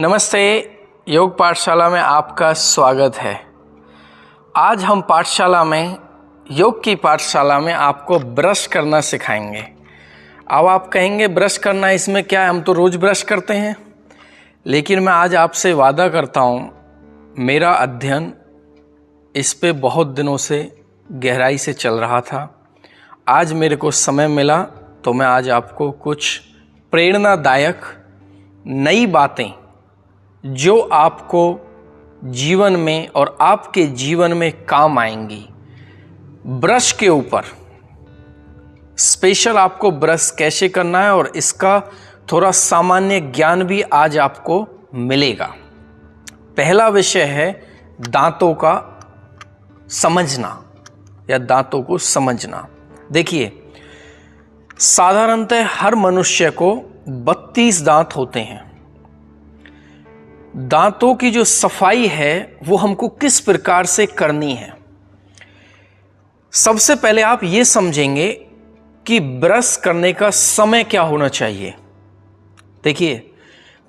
नमस्ते। योग पाठशाला में आपका स्वागत है। आज हम पाठशाला में योग की पाठशाला में आपको ब्रश करना सिखाएंगे। अब आप कहेंगे ब्रश करना इसमें क्या है, हम तो रोज़ ब्रश करते हैं। लेकिन मैं आज आपसे वादा करता हूँ, मेरा अध्ययन इस पे बहुत दिनों से गहराई से चल रहा था। आज मेरे को समय मिला तो मैं आज आपको कुछ प्रेरणादायक नई बातें जो आपको जीवन में और आपके जीवन में काम आएंगी, ब्रश के ऊपर स्पेशल आपको ब्रश कैसे करना है और इसका थोड़ा सामान्य ज्ञान भी आज आपको मिलेगा। पहला विषय है दांतों का समझना या दांतों को समझना। देखिए, साधारणतः हर मनुष्य को 32 दांत होते हैं। दांतों की जो सफाई है वो हमको किस प्रकार से करनी है। सबसे पहले आप ये समझेंगे कि ब्रश करने का समय क्या होना चाहिए। देखिए,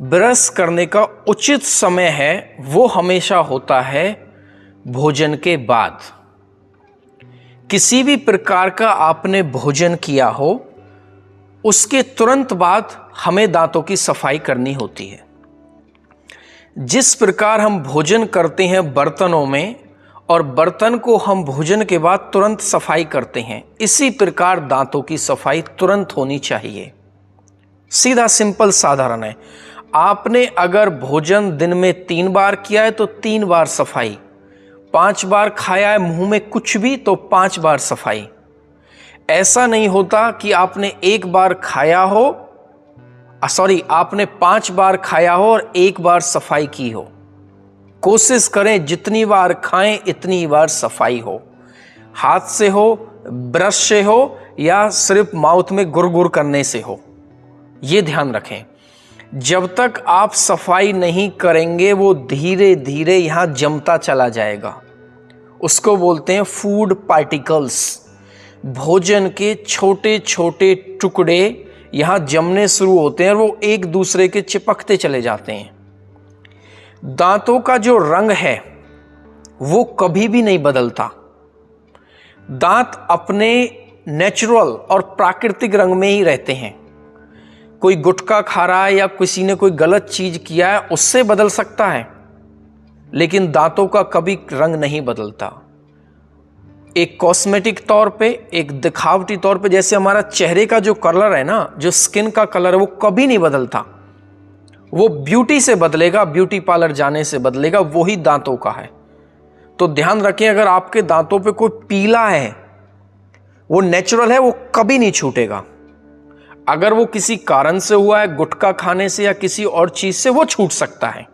ब्रश करने का उचित समय है वो हमेशा होता है भोजन के बाद। किसी भी प्रकार का आपने भोजन किया हो, उसके तुरंत बाद हमें दांतों की सफाई करनी होती है। जिस प्रकार हम भोजन करते हैं बर्तनों में और बर्तन को हम भोजन के बाद तुरंत सफाई करते हैं, इसी प्रकार दांतों की सफाई तुरंत होनी चाहिए। सीधा सिंपल साधारण है। आपने अगर भोजन दिन में 3 बार किया है तो 3 बार सफाई, 5 बार खाया है मुंह में कुछ भी तो 5 बार सफाई। ऐसा नहीं होता कि आपने 1 बार खाया हो, आपने 5 बार खाया हो और 1 बार सफाई की हो। कोशिश करें जितनी बार खाएं इतनी बार सफाई हो। हाथ से हो, ब्रश से हो या सिर्फ माउथ में गुरगुर करने से हो, यह ध्यान रखें। जब तक आप सफाई नहीं करेंगे वो धीरे धीरे यहां जमता चला जाएगा। उसको बोलते हैं फूड पार्टिकल्स। भोजन के छोटे छोटे टुकड़े यहां जमने शुरू होते हैं और वो एक दूसरे के चिपकते चले जाते हैं। दांतों का जो रंग है वो कभी भी नहीं बदलता। दांत अपने नेचुरल और प्राकृतिक रंग में ही रहते हैं। कोई गुटखा खा रहा है या किसी ने कोई गलत चीज किया है उससे बदल सकता है, लेकिन दांतों का कभी रंग नहीं बदलता। एक कॉस्मेटिक तौर पे, एक दिखावटी तौर पे, जैसे हमारा चेहरे का जो कलर है ना, जो स्किन का कलर है वो कभी नहीं बदलता। वो ब्यूटी से बदलेगा, ब्यूटी पार्लर जाने से बदलेगा, वही दांतों का है। तो ध्यान रखें, अगर आपके दांतों पे कोई पीला है वो नेचुरल है, वो कभी नहीं छूटेगा। अगर वो किसी कारण से हुआ है, गुटखा खाने से या किसी और चीज से, वो छूट सकता है।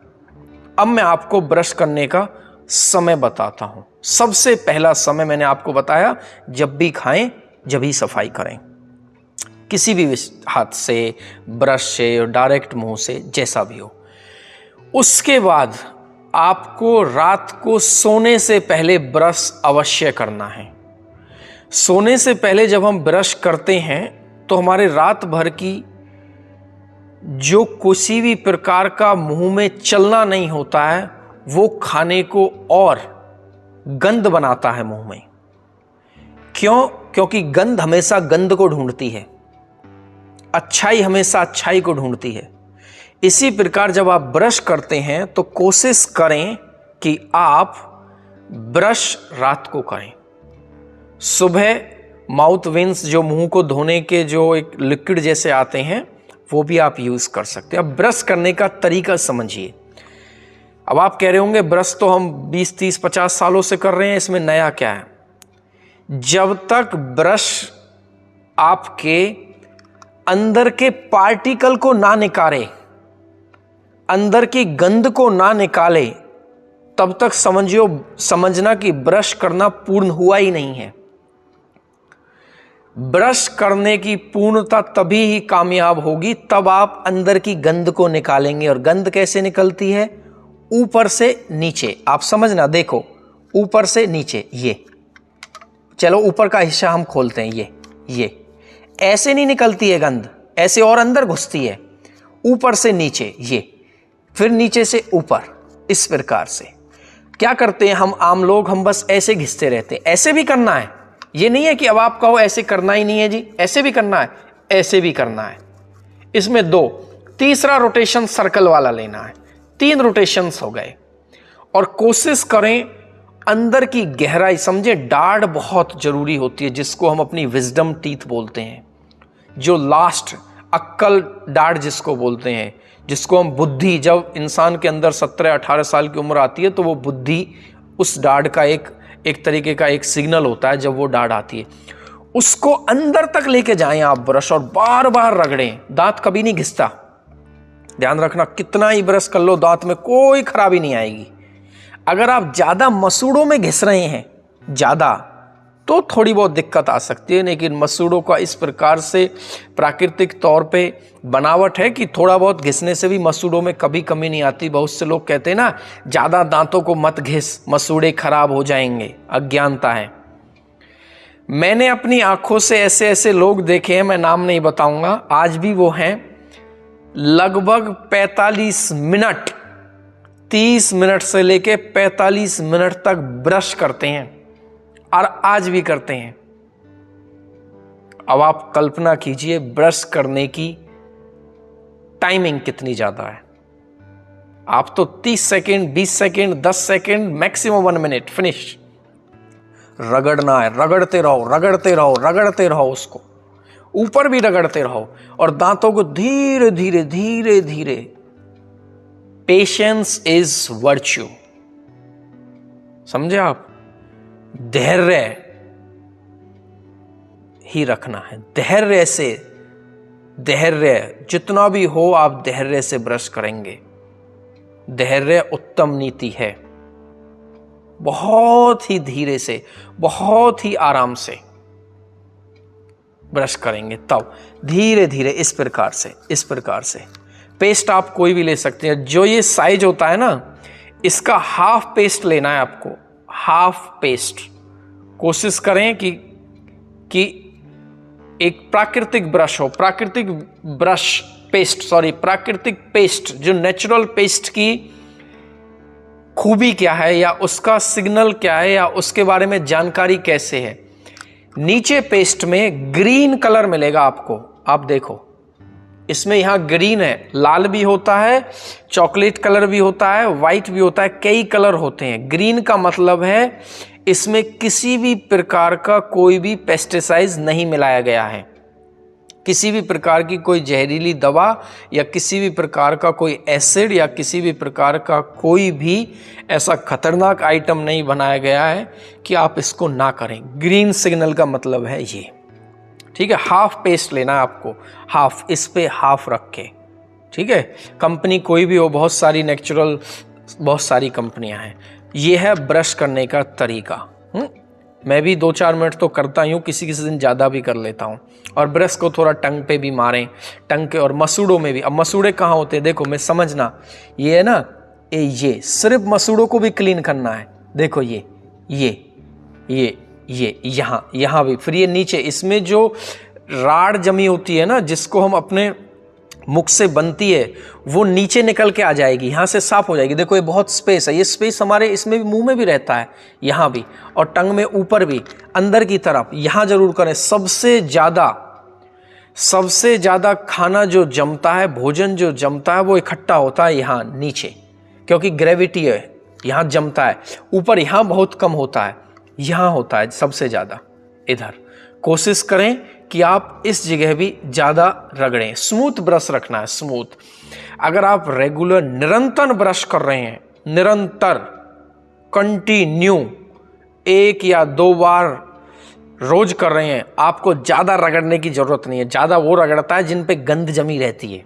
अब मैं आपको ब्रश करने का समय बताता हूं। सबसे पहला समय मैंने आपको बताया, जब भी खाएं जब ही सफाई करें, किसी भी हाथ से, ब्रश से, डायरेक्ट मुंह से, जैसा भी हो। उसके बाद आपको रात को सोने से पहले ब्रश अवश्य करना है। सोने से पहले जब हम ब्रश करते हैं तो हमारे रात भर की जो किसी भी प्रकार का मुंह में चलना नहीं होता है वो खाने को और गंध बनाता है मुंह में। क्यों? क्योंकि गंध हमेशा गंध को ढूंढती है, अच्छाई हमेशा अच्छाई को ढूंढती है। इसी प्रकार जब आप ब्रश करते हैं तो कोशिश करें कि आप ब्रश रात को करें। सुबह माउथ विंस, जो मुंह को धोने के जो एक लिक्विड जैसे आते हैं, वो भी आप यूज कर सकते हैं। अब ब्रश करने का तरीका समझिए। अब आप कह रहे होंगे ब्रश तो हम 20, 30, 50 सालों से कर रहे हैं, इसमें नया क्या है। जब तक ब्रश आपके अंदर के पार्टिकल को ना निकाले, अंदर की गंध को ना निकाले, तब तक समझना कि ब्रश करना पूर्ण हुआ ही नहीं है। ब्रश करने की पूर्णता तभी ही कामयाब होगी तब आप अंदर की गंध को निकालेंगे। और गंध कैसे निकलती है? ऊपर से नीचे। आप समझना, देखो, ऊपर से नीचे, ये चलो ऊपर का हिस्सा हम खोलते हैं। ये ऐसे नहीं निकलती है गंध, ऐसे और अंदर घुसती है। ऊपर से नीचे, फिर नीचे से ऊपर, इस प्रकार से। क्या करते हैं हम आम लोग, हम बस ऐसे घिसते रहते हैं। ऐसे भी करना है, ये नहीं है कि अब आप कहो ऐसे करना ही नहीं है जी, ऐसे भी करना है, ऐसे भी करना है। इसमें 2, तीसरा रोटेशन सर्कल वाला लेना है। 3 रोटेशंस हो गए। और कोशिश करें अंदर की गहराई समझे। दाढ़ बहुत जरूरी होती है, जिसको हम अपनी विजडम टीथ बोलते हैं, जो लास्ट अक्कल दाढ़ जिसको बोलते हैं, जिसको हम बुद्धि, जब इंसान के अंदर 17-18 साल की उम्र आती है तो वो बुद्धि, उस दाढ़ का एक तरीके का एक सिग्नल होता है जब वो दाढ़ आती है। उसको अंदर तक लेके जाएं आप ब्रश, और बार बार रगड़ें। दांत कभी नहीं घिसता, ध्यान रखना। कितना ही ब्रश कर लो दांत में कोई खराबी नहीं आएगी। अगर आप ज्यादा मसूड़ों में घिस रहे हैं ज्यादा, तो थोड़ी बहुत दिक्कत आ सकती है। लेकिन मसूड़ों का इस प्रकार से प्राकृतिक तौर पे बनावट है कि थोड़ा बहुत घिसने से भी मसूड़ों में कभी कमी नहीं आती। बहुत से लोग कहते हैं ना, ज्यादा दांतों को मत घिस, मसूड़े खराब हो जाएंगे। अज्ञानता है। मैंने अपनी आंखों से ऐसे ऐसे लोग देखे हैं, मैं नाम नहीं बताऊंगा, आज भी वो हैं, लगभग 45 मिनट, 30 मिनट से लेके 45 मिनट तक ब्रश करते हैं, और आज भी करते हैं। अब आप कल्पना कीजिए ब्रश करने की टाइमिंग कितनी ज्यादा है। आप तो 30 second, 20 second, 10 second, maximum 1 minute, finish. रगड़ना है, रगड़ते रहो, रगड़ते रहो, रगड़ते रहो, उसको ऊपर भी रगड़ते रहो, और दांतों को धीरे धीरे धीरे धीरे। पेशेंस इज वर्च्यू, समझे आप। धैर्य ही रखना है, धैर्य से, धैर्य जितना भी हो आप धैर्य से ब्रश करेंगे। धैर्य उत्तम नीति है। बहुत ही धीरे से, बहुत ही आराम से ब्रश करेंगे, तब धीरे धीरे इस प्रकार से, इस प्रकार से। पेस्ट आप कोई भी ले सकते हैं। जो ये साइज होता है ना, इसका हाफ पेस्ट लेना है आपको, हाफ पेस्ट। कोशिश करें कि एक प्राकृतिक ब्रश हो, प्राकृतिक ब्रश पेस्ट, सॉरी प्राकृतिक पेस्ट, जो नेचुरल पेस्ट की खूबी क्या है, या उसका सिग्नल क्या है, या उसके बारे में जानकारी कैसे है। नीचे पेस्ट में ग्रीन कलर मिलेगा आपको, आप देखो इसमें यहां ग्रीन है, लाल भी होता है, चॉकलेट कलर भी होता है, व्हाइट भी होता है, कई कलर होते हैं। ग्रीन का मतलब है इसमें किसी भी प्रकार का कोई भी पेस्टिसाइड नहीं मिलाया गया है, किसी भी प्रकार की कोई जहरीली दवा या किसी भी प्रकार का कोई एसिड या किसी भी प्रकार का कोई भी ऐसा खतरनाक आइटम नहीं बनाया गया है कि आप इसको ना करें। ग्रीन सिग्नल का मतलब है ये, ठीक है। हाफ पेस्ट लेना है आपको, हाफ, इस पे हाफ रख के, ठीक है। कंपनी कोई भी हो, बहुत सारी नेचुरल, बहुत सारी कंपनियां हैं। ये है ब्रश करने का तरीका। मैं भी 2-4 मिनट तो करता ही हूँ, किसी किसी दिन ज़्यादा भी कर लेता हूँ। और ब्रश को थोड़ा टंग पे भी मारें, टंग के, और मसूड़ों में भी। अब मसूड़े कहाँ होते हैं देखो, मैं समझना, ये है ना, ये सिर्फ मसूड़ों को भी क्लीन करना है। देखो ये यहाँ भी, फिर ये नीचे, इसमें जो राड़ जमी होती है ना, जिसको हम अपने मुख से बनती है, वो नीचे निकल के आ जाएगी, यहाँ से साफ हो जाएगी। देखो ये बहुत स्पेस है, ये स्पेस हमारे इसमें भी, मुंह में भी रहता है, यहाँ भी, और टंग में ऊपर भी, अंदर की तरफ, यहाँ जरूर करें। सबसे ज्यादा खाना जो जमता है, भोजन जो जमता है, वो इकट्ठा होता है यहाँ नीचे, क्योंकि ग्रेविटी है, यहाँ जमता है। ऊपर यहाँ बहुत कम होता है, यहाँ होता है सबसे ज्यादा इधर। कोशिश करें कि आप इस जगह भी ज्यादा रगड़ें। स्मूथ ब्रश रखना है, स्मूथ। अगर आप रेगुलर निरंतर ब्रश कर रहे हैं, निरंतर कंटिन्यू 1 या 2 बार रोज कर रहे हैं, आपको ज्यादा रगड़ने की जरूरत नहीं है। ज्यादा वो रगड़ता है जिन पे गंद जमी रहती है,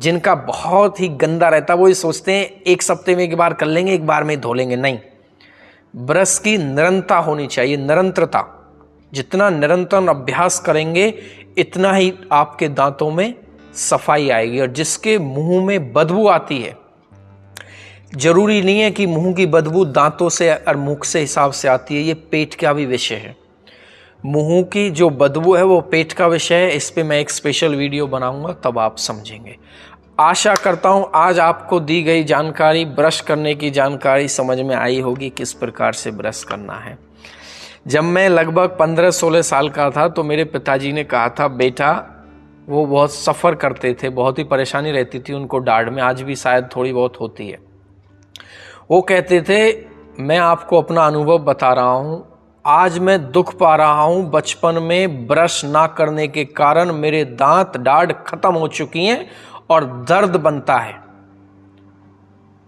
जिनका बहुत ही गंदा रहता है। वो ये सोचते हैं 1 हफ्ते में 1 बार कर लेंगे, 1 बार में धो लेंगे। नहीं, ब्रश की निरंतरता होनी चाहिए, निरंतरता। जितना निरंतर अभ्यास करेंगे इतना ही आपके दांतों में सफाई आएगी। और जिसके मुंह में बदबू आती है, जरूरी नहीं है कि मुंह की बदबू दांतों से और मुख से हिसाब से आती है, ये पेट का भी विषय है। मुंह की जो बदबू है वो पेट का विषय है। इस पे मैं एक स्पेशल वीडियो बनाऊंगा, तब आप समझेंगे। आशा करता हूँ आज आपको दी गई जानकारी, ब्रश करने की जानकारी समझ में आई होगी, किस प्रकार से ब्रश करना है। जब मैं लगभग 15-16 साल का था तो मेरे पिताजी ने कहा था, बेटा, वो बहुत सफ़र करते थे, बहुत ही परेशानी रहती थी उनको दाढ़ में, आज भी शायद थोड़ी बहुत होती है। वो कहते थे, मैं आपको अपना अनुभव बता रहा हूँ, आज मैं दुख पा रहा हूँ, बचपन में ब्रश ना करने के कारण मेरे दांत दाढ़ खत्म हो चुकी हैं और दर्द बनता है।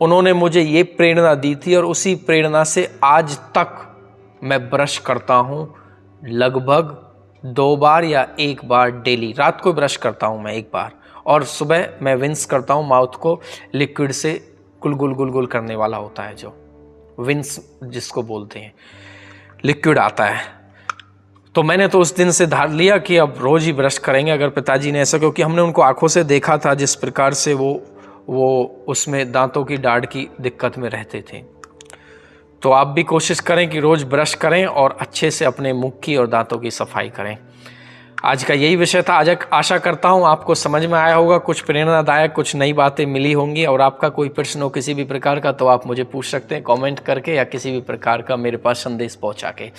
उन्होंने मुझे ये प्रेरणा दी थी और उसी प्रेरणा से आज तक मैं ब्रश करता हूँ, लगभग 2 बार या 1 बार डेली। रात को ब्रश करता हूँ मैं 1 बार, और सुबह मैं विंस करता हूँ, माउथ को लिक्विड से गुलगुल गुलगुल करने वाला होता है, जो विंस जिसको बोलते हैं, लिक्विड आता है। तो मैंने तो उस दिन से धार लिया कि अब रोज़ ही ब्रश करेंगे। अगर पिताजी ने ऐसा, क्योंकि हमने उनको आंखों से देखा था जिस प्रकार से वो उसमें दांतों की दाढ़ की दिक्कत में रहते थे। तो आप भी कोशिश करें कि रोज़ ब्रश करें और अच्छे से अपने मुख की और दांतों की सफाई करें। आज का यही विषय था। आज आशा करता हूँ आपको समझ में आया होगा, कुछ प्रेरणादायक, कुछ नई बातें मिली होंगी। और आपका कोई प्रश्न हो किसी भी प्रकार का तो आप मुझे पूछ सकते हैं कमेंट करके, या किसी भी प्रकार का मेरे पास संदेश पहुँचा के।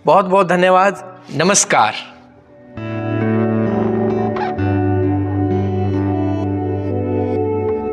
बहुत बहुत धन्यवाद। नमस्कार।